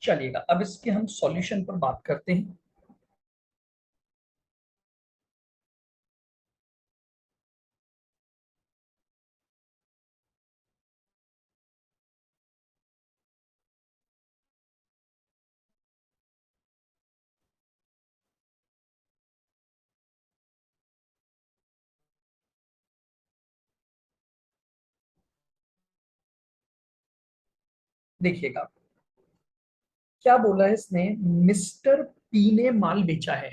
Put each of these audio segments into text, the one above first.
चलिएगा, अब इसके हम सॉल्यूशन पर बात करते हैं। देखिएगा क्या बोला है इसने, मिस्टर पी ने माल बेचा है,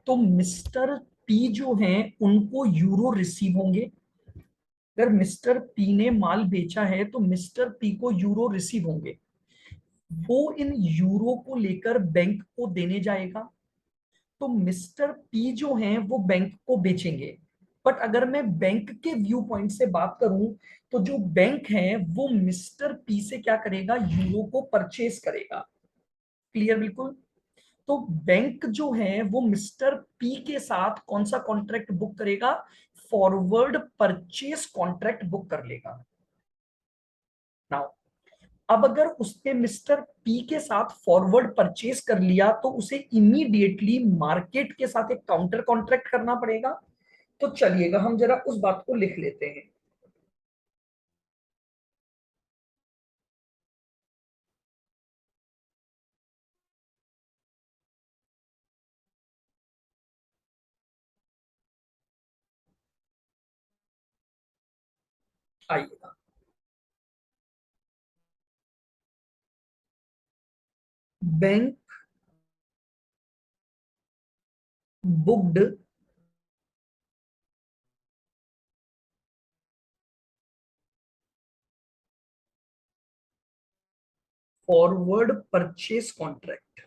तो मिस्टर पी जो हैं उनको यूरो रिसीव होंगे। अगर मिस्टर पी ने माल बेचा है तो मिस्टर पी को यूरो रिसीव होंगे, वो इन यूरो को लेकर बैंक को देने जाएगा, तो मिस्टर पी जो हैं वो बैंक को बेचेंगे। बट अगर मैं बैंक के व्यू पॉइंट से बात करूं, तो जो बैंक है वो मिस्टर पी से क्या करेगा, यूरो को परचेस करेगा। क्लियर बिल्कुल। तो बैंक जो है वो मिस्टर पी के साथ कौन सा कॉन्ट्रैक्ट बुक करेगा, फॉरवर्ड परचेस कॉन्ट्रैक्ट बुक कर लेगा। नाउ अब अगर उसने मिस्टर पी के साथ फॉरवर्ड परचेस कर लिया तो उसे इमीडिएटली मार्केट के साथ एक काउंटर कॉन्ट्रैक्ट करना पड़ेगा। तो चलिएगा हम जरा उस बात को लिख लेते हैं। आइएगा, bank booked forward purchase contract.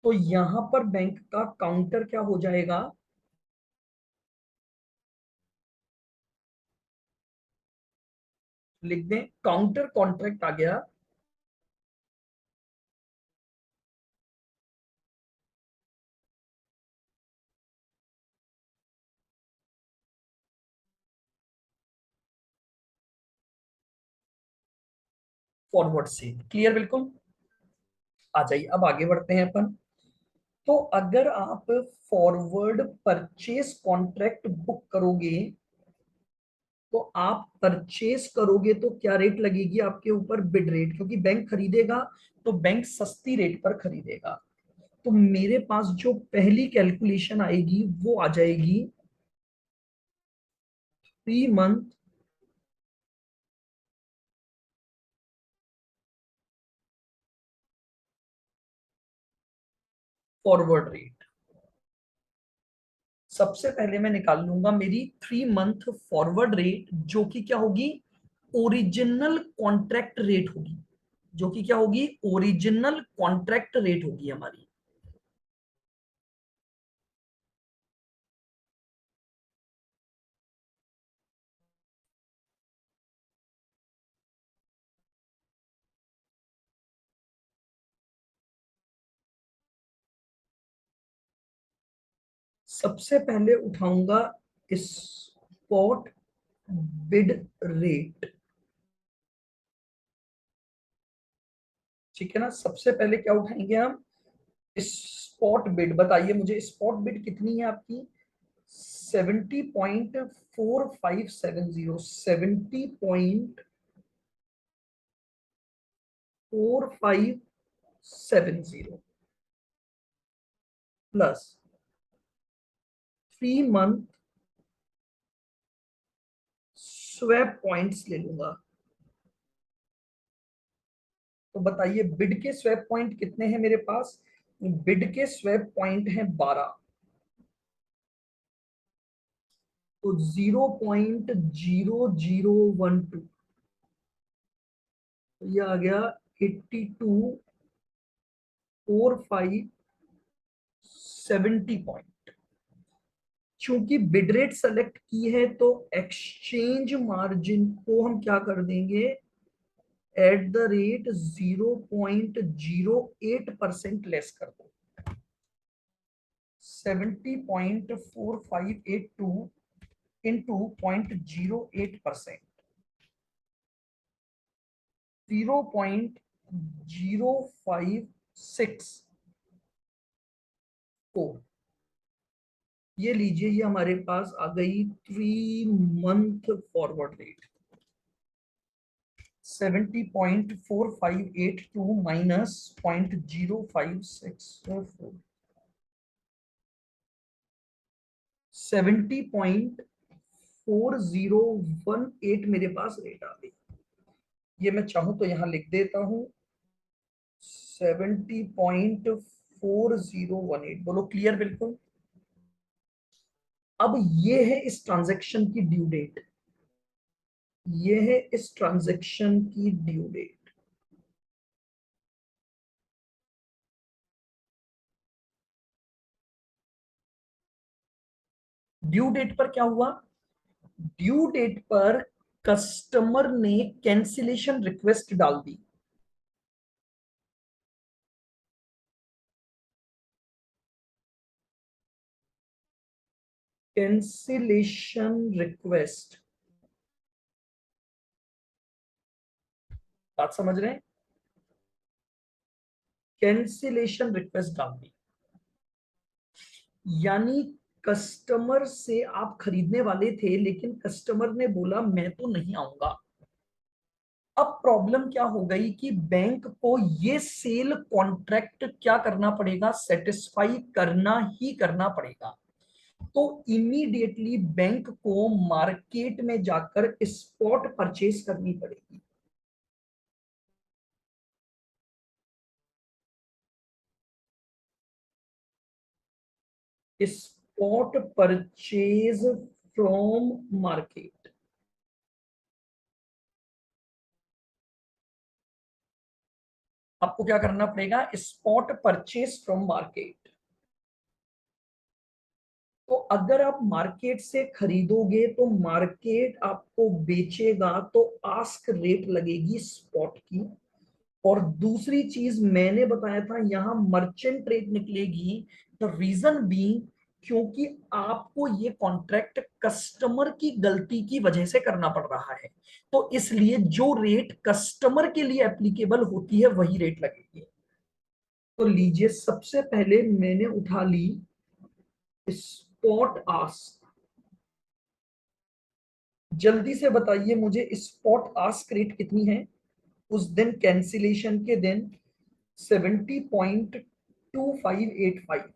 तो यहां पर बैंक का काउंटर क्या हो जाएगा, लिख दें काउंटर कॉन्ट्रैक्ट आ गया फॉरवर्ड से। क्लियर बिल्कुल। आ जाइए अब आगे बढ़ते हैं अपन। तो अगर आप फॉरवर्ड परचेस कॉन्ट्रैक्ट बुक करोगे, तो आप परचेस करोगे तो क्या रेट लगेगी आपके ऊपर, बिड रेट, क्योंकि बैंक खरीदेगा तो बैंक सस्ती रेट पर खरीदेगा। तो मेरे पास जो पहली कैलकुलेशन आएगी वो आ जाएगी 3 मंथ फॉरवर्ड रेट। सबसे पहले मैं निकाल लूंगा मेरी 3 मंथ फॉरवर्ड रेट, जो कि क्या होगी, ओरिजिनल कॉन्ट्रैक्ट रेट होगी, जो कि क्या होगी, ओरिजिनल कॉन्ट्रैक्ट रेट होगी हमारी। सबसे पहले उठाऊंगा स्पॉट बिड रेट। ठीक है ना, सबसे पहले क्या उठाएंगे हम, स्पॉट बिड। बताइए मुझे स्पॉट बिड कितनी है आपकी, 70.4570, 70.4570 प्लस 3 मंथ स्वैप पॉइंट्स ले लूंगा। तो बताइए बिड के स्वैप पॉइंट कितने हैं मेरे पास, बिड के स्वैप पॉइंट हैं 12, तो 0.0012, तो ये आ गया 82.4570 पॉइंट। चूंकि बिड रेट सेलेक्ट की है तो एक्सचेंज मार्जिन को हम क्या कर देंगे, एट द रेट 0.08% लेस कर दो। 70.4582 इंटू 0.08%, 0.0564। ये लीजिए, ये हमारे पास आ गई 3 मंथ फॉरवर्ड रेट। 70.4582 माइनस 0.0564, 70.4018 मेरे पास रेट आ गई। ये मैं चाहूं तो यहां लिख देता हूं, 70.4018। बोलो क्लियर बिल्कुल। अब ये है इस ट्रांजैक्शन की ड्यू डेट, ये है इस ट्रांजैक्शन की ड्यू डेट। ड्यू डेट पर क्या हुआ? ड्यू डेट पर कस्टमर ने कैंसिलेशन रिक्वेस्ट डाल दी। कैंसिलेशन रिक्वेस्ट, बात समझ रहे हैं? कैंसिलेशन रिक्वेस्ट डाल दी, यानी कस्टमर से आप खरीदने वाले थे, लेकिन कस्टमर ने बोला मैं तो नहीं आऊंगा। अब प्रॉब्लम क्या हो गई कि बैंक को ये सेल कॉन्ट्रैक्ट क्या करना पड़ेगा, सेटिस्फाई करना ही करना पड़ेगा। तो इमीडिएटली बैंक को मार्केट में जाकर स्पॉट परचेज करनी पड़ेगी। Spot purchase from market. आपको क्या करना पड़ेगा? Spot purchase from market. तो अगर आप मार्केट से खरीदोगे तो मार्केट आपको बेचेगा तो आस्क रेट लगेगी स्पॉट की। और दूसरी चीज मैंने बताया था, यहां मर्चेंट रेट निकलेगी। द रीजन बीइंग, क्योंकि आपको ये कॉन्ट्रैक्ट कस्टमर की गलती की वजह से करना पड़ रहा है, तो इसलिए जो रेट कस्टमर के लिए एप्लीकेबल होती है वही रेट लगेगी। तो लीजिए, सबसे पहले मैंने उठा ली स्पॉट आस्क। जल्दी से बताइए मुझे, स्पॉट आस्क रेट कितनी है उस दिन, कैंसिलेशन के दिन? 70.2585।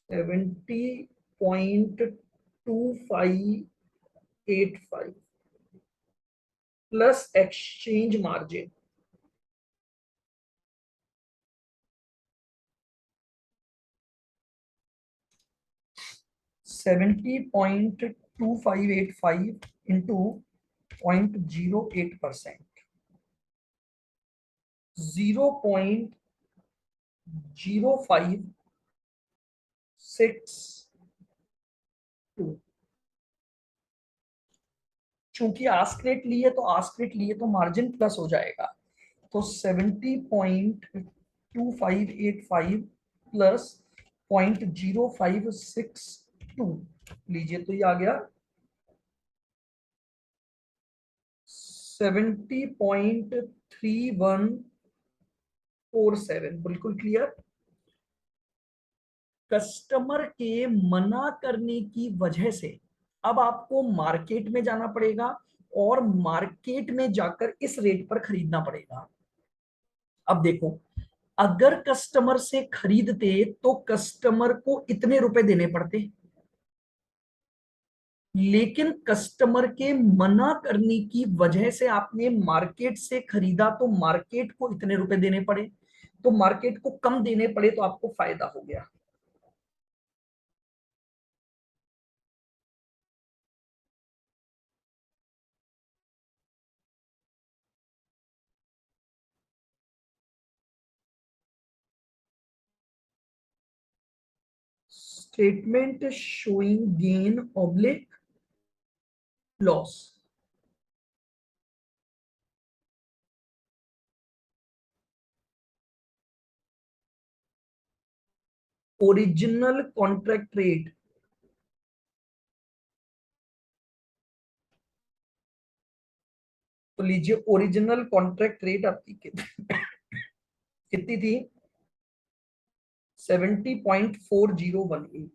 70.2585 प्लस एक्सचेंज मार्जिन। 70.2585 इंटू 0.08%, 0.0562। चूंकि आस्क रेट लिए तो आस्क रेट लिए तो मार्जिन प्लस हो जाएगा। तो 70.2585 प्लस 0.0562 लीजिए, तो ये आ गया 70.3147। बिल्कुल क्लियर। कस्टमर के मना करने की वजह से अब आपको मार्केट में जाना पड़ेगा और मार्केट में जाकर इस रेट पर खरीदना पड़ेगा। अब देखो, अगर कस्टमर से खरीदते तो कस्टमर को इतने रुपए देने पड़ते, लेकिन कस्टमर के मना करने की वजह से आपने मार्केट से खरीदा तो मार्केट को इतने रुपए देने पड़े, तो मार्केट को कम देने पड़े तो आपको फायदा हो गया। Statement showing gain oblique loss. Original contract rate तो लीजिए, ओरिजिनल कॉन्ट्रैक्ट रेट आपकी कितनी थी? 70.4018।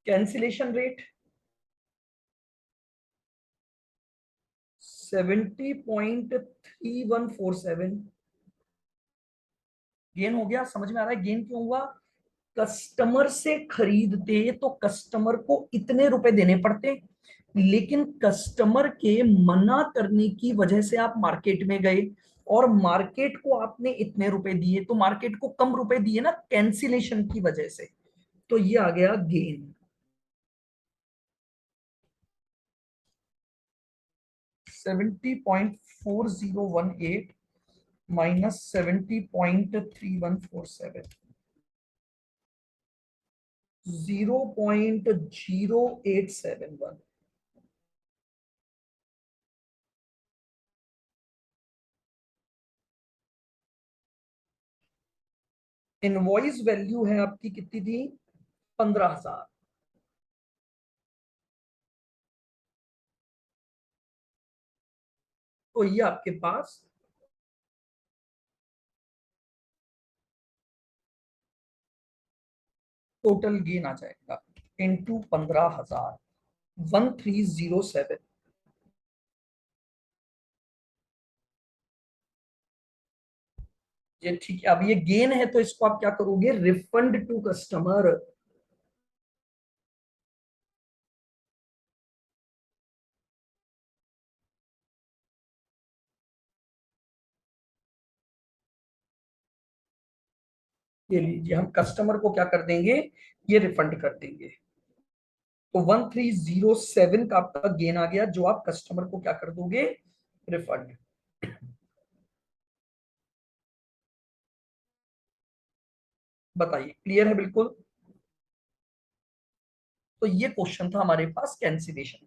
Cancellation rate 70.3147। गेन हो गया? समझ में आ रहा है गेन क्यों हुआ? कस्टमर से खरीदते तो कस्टमर को इतने रुपए देने पड़ते, लेकिन कस्टमर के मना करने की वजह से आप मार्केट में गए और मार्केट को आपने इतने रुपए दिए, तो मार्केट को कम रुपए दिए ना कैंसिलेशन की वजह से, तो ये आ गया गेन। 70.4018 माइनस 70.3147, 0.0871। इनवॉइस वैल्यू है आपकी कितनी थी? 15,000। तो ये आपके पास टोटल गेन आ जाएगा इंटू 15,000, 1307। ये ठीक है। अब ये गेन है तो इसको आप क्या करोगे? Refund to customer. ये लीजिए, हम कस्टमर को क्या कर देंगे? ये रिफंड कर देंगे। तो 1307 का आपका गेन आ गया, जो आप कस्टमर को क्या कर दोगे? रिफंड। बताइए, क्लियर है बिल्कुल? तो ये क्वेश्चन था हमारे पास कैंसिलेशन।